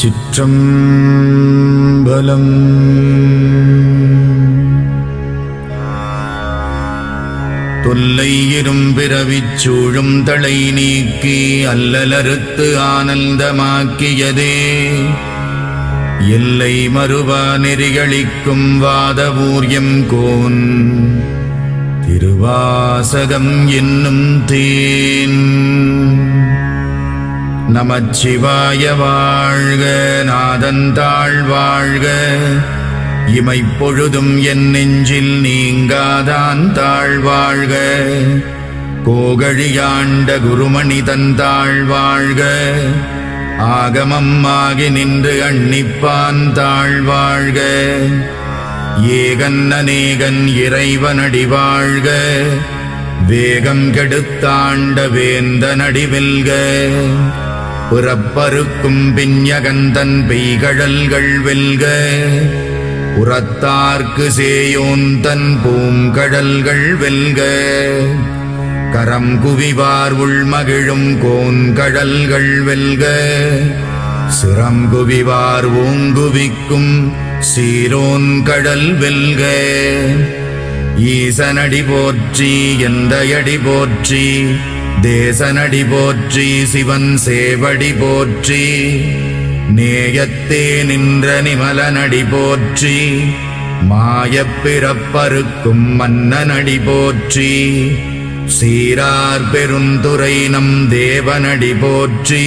திருச்சிற்றம்பலம். தொல்லை இரும்பிறவிச் சூழும் தளை நீக்கி அல்லலறுத்து ஆனந்தமாக்கியதே எல்லை மறுவா நெறிகளிக்கும் வாதவூர்யம் கோன் திருவாசகம் என்னும் தேன். நமச்சிவாய வாழ்க, நாதந்தாள் வாழ்க, இமைப்பொழுதும் என் நெஞ்சில் நீங்காதான் தாழ்வாழ்க. கோகழியாண்ட குருமணி தந்தாள் வாழ்க, ஆகமம் ஆகி நின்று அன்னிப்பான் தாழ்வாழ்க. ஏகன் அநேகன் இறைவனடி வாழ்க, வேகம் கெடுத்தாண்ட வேந்தனடி வெல்க. புறப்பருக்கும் பிஞகந்தன் பெய்கழல்கள் வெல்க, உரத்தார்க்கு சேயோன் தன் பூங்கடல்கள் வெல்க. கரம் குவிவார் உள்மகிழும் கோன்கடல்கள் வெல்க, சிரம் குவிவார் ஓங்குவிக்கும் சீரோன் கடல் வெல்க. ஈசனடி போற்றி, எந்தையடி போற்றி, தேசனடி போற்றி, சிவன் சேவடி போற்றி. நேயத்தே நின்ற நிமலனடி போற்றி, மாயப் பிறப்பறுக்கும் மன்னனடி போற்றி. சீரார் பெருந்துரை நம் தேவனடி போற்றி,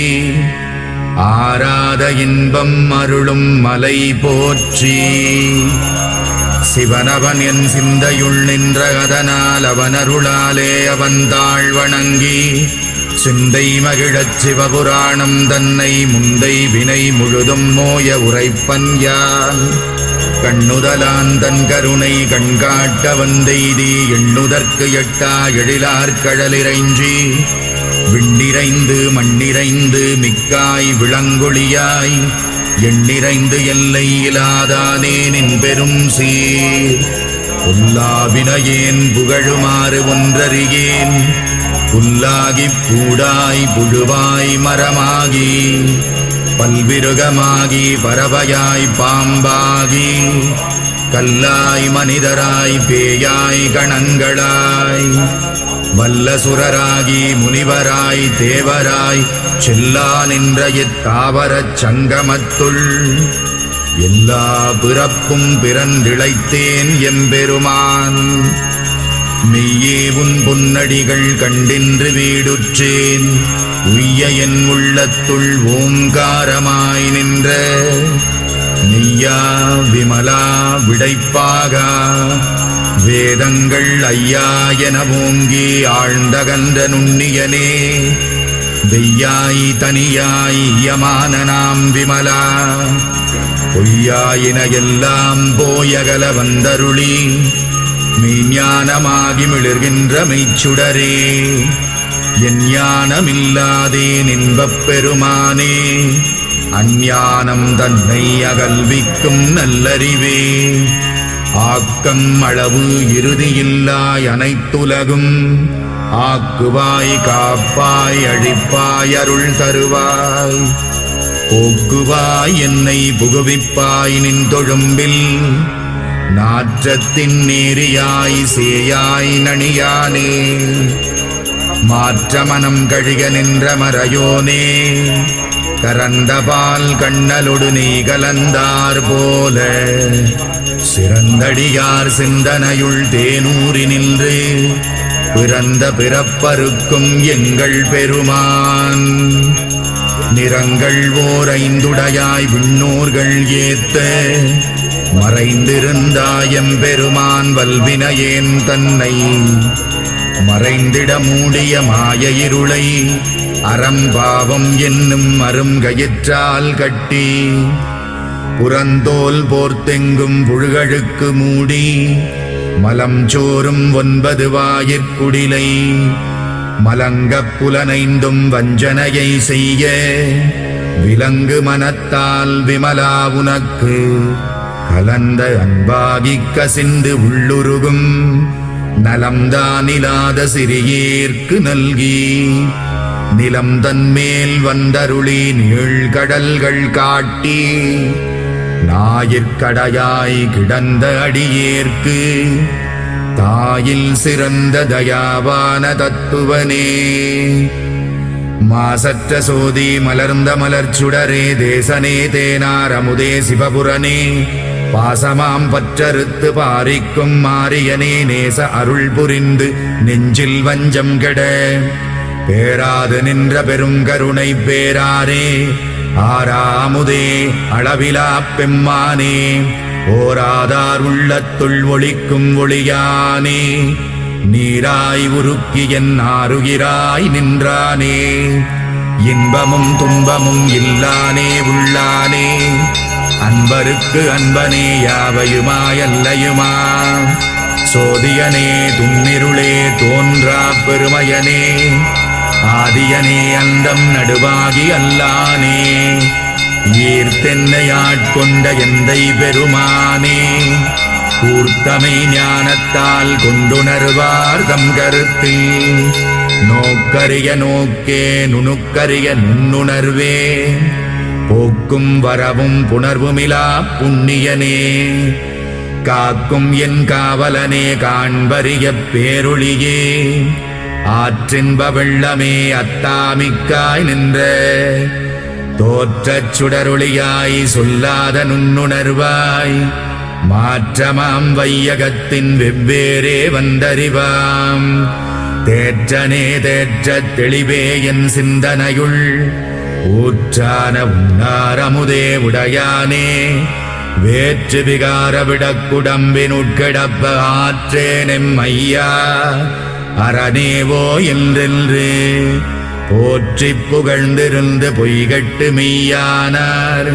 ஆராத இன்பம் அருளும் மலை போற்றி. சிவனவன் என் சிந்தையுள் நின்ற அதனால் அவனருளாலே அவன் தாழ் வணங்கி சிந்தை மகிழச் சிவபுராணம் தன்னை முந்தை வினை முழுதும் மோய உரைப்பன் யான். கண்ணுதலான் தன் கருணை கண்காட்ட வந்தெய்தி எண்ணுதற்கு எட்டா எழிலார் கடலிறைஞ்சி விண்ணிறைந்து மண்ணிறைந்து மிக்காய் விளங்கொழியாய் எண்ணிறைந்து எல்லை இலாதானே நின் பெரும் சீர். புல்லாவினையேன் புகழுமாறு ஒன்றறியேன், புல்லாகிப் பூடாய் புழுவாய் மரமாகி பல்விருகமாகி பறவையாய் பாம்பாகி கல்லாய் மனிதராய் பேயாய் கணங்களாய் வல்லசுரராகி முனிவராய் தேவராய் செல்லா நின்ற இத்தாவரச் சங்கமத்துள் எல்லா பிறப்பும் பிறந்திழைத்தேன் எம்பெருமான். மெய்யே உன் பொன்னடிகள் கண்டின்று வீடுற்றேன், உய்ய என் உள்ளத்துள் ஓங்காரமாய் நின்ற மெய்யா விமலா விடைப்பாகா. வேதங்கள் ஐயா என ஓங்கி ஆழ்ந்தகன்ற நுண்ணியனே, வெய்யாய் தனியாய் யமான நாம் விமலா. பொய்யாயின எல்லாம் போயகல வந்தருளி மெய்ஞானமாகி மிளர்கின்ற மெய்ச்சுடரே. என் ஞானமில்லாதேன் இன்பப் பெருமானே, அஞ்ஞானம் தன்னை அகல்விக்கும் நல்லறிவே. ஆக்கம் அளவு இறுதியில்லாய் அனைத்துலகும் ஆக்குவாய் காப்பாய் அழிப்பாய் அருள் தருவாய். போக்குவாய் என்னை புகுவிப்பாய் நின் தொழும்பில், நாற்றத்தின் நேரியாய் சேயாய் நணியானே. மாற்ற மனம் கழிக நின்ற மறையோனே, கரந்தபால் கண்ணலொடு நீ கலந்தார் போல. சிறந்தடியார் சிந்தனையுள் தேனூரி நின்று பிறந்த பிறப்பருக்கும் எங்கள் பெருமான். நிறங்கள் ஓர் ஐந்துடையாய் விண்ணோர்கள் ஏத்த மறைந்திருந்தாயம் பெருமான் வல்வினையேன் தன்னை. மறைந்திட மூடிய மாய இருளை அறம்பாவம் என்னும் அருங்கயிற்றால் கட்டி, புறந்தோல் போர்த்தெங்கும் புழுகழுக்கு மூடி மலம் சோறும் 9 வாயிற்குடிலை. மலங்கப் புலனைந்தும் வஞ்சனையை செய்ய விலங்கு மனத்தால் விமலா உனக்கு கலந்த அன்பாகிக் கசிந்து உள்ளுருகும் நலம்தானிலாத சிறியேற்கு நல்கி நிலம் தன்மேல் வந்தருளி நீழ்கடல்கள் காட்டி ஞாயிற்கடையாய் கிடந்த அடியேற்கு தாயில் சிறந்த தயாவான தத்துவனே. மாசற்ற சோதி மலர்ந்த மலர்ச்சுடரே தேசனே தேனார் அமுதே சிவபுரனே பாசமாம் பற்றறுத்து பாரிக்கும் மாரியனே நேச அருள் புரிந்து நெஞ்சில் வஞ்சம் கெட பேராது நின்ற பெருங்கருணை பேராரே ஆராமுதே அளவிலா பெம்மானே ஓராதார் உள்ளத்துள் ஒளிக்கும் ஒளியானே நீராய் உருக்கி என் ஆருகிறாய் நின்றானே இன்பமும் துன்பமும் இல்லானே உள்ளானே அன்பருக்கு அன்பனே யாவையுமாயல்லையுமா சோதியனே துன்னிருளே தோன்றா பெருமையனே ஆதியனே அந்தம் நடுவாகி அல்லானே ஈர்த்தென்னையாட்கொண்ட எந்தை பெருமானே கூர்த்தமை ஞானத்தால் கொண்டுணர்வார் தம் கருத்தில் நோக்கரிய நோக்கே நுணுக்கரிய நுண்ணுணர்வே போக்கும் வரவும் புணர்வுமிலா புண்ணியனே காக்கும் என் காவலனே காண்பரிய பேரொளியே ஆற்றின்ப வெள்ளமே அத்தாமிக்காய் நின்ற தோற்றச் சுடரொளியாய் சொல்லாத நுண்ணுணர்வாய் மாற்றமாம் வையகத்தின் வெவ்வேறே வந்தறிவாம் தேற்றனே தேற்றத் தெளிவே என் சிந்தனையுள் ஊற்றான உன்னாரமுதே உடையானே வேற்று விகார விடக்குடம்பின் உட்கிடப்ப ஆற்றேனெம் ஐயா அரணேவோ என்றென்று போற்றிப் புகழ்ந்திருந்து பொய்கட்டு மெய்யானார்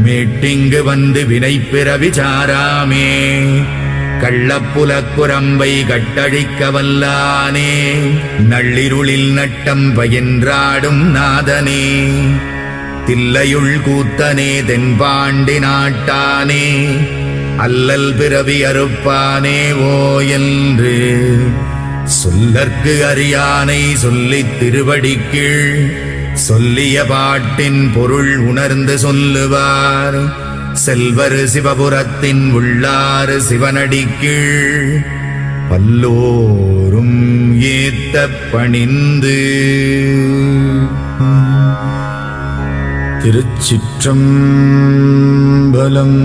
மீட்டிங்கு வந்து வினை பிறவி சாராமே கள்ளப்புலக்குரம்பை கட்டழிக்க வல்லானே நள்ளிருளில் நட்டம் பயின்றாடும் நாதனே தில்லையுள் கூத்தனே தென்பாண்டி நாட்டானே அல்லல் பிறவி அறுப்பானே ஓ என்று சொல்லற்கு அறியானை சொல்லித் திருவடிக்கீழ் சொல்லிய பாட்டின் பொருள் உணர்ந்து சொல்லுவார் செல்வர் சிவபுரத்தின் உள்ளாறு சிவனடிக்கீழ் பல்லோரும் ஏத்த பணிந்து. திருச்சிற்றம்பலம்.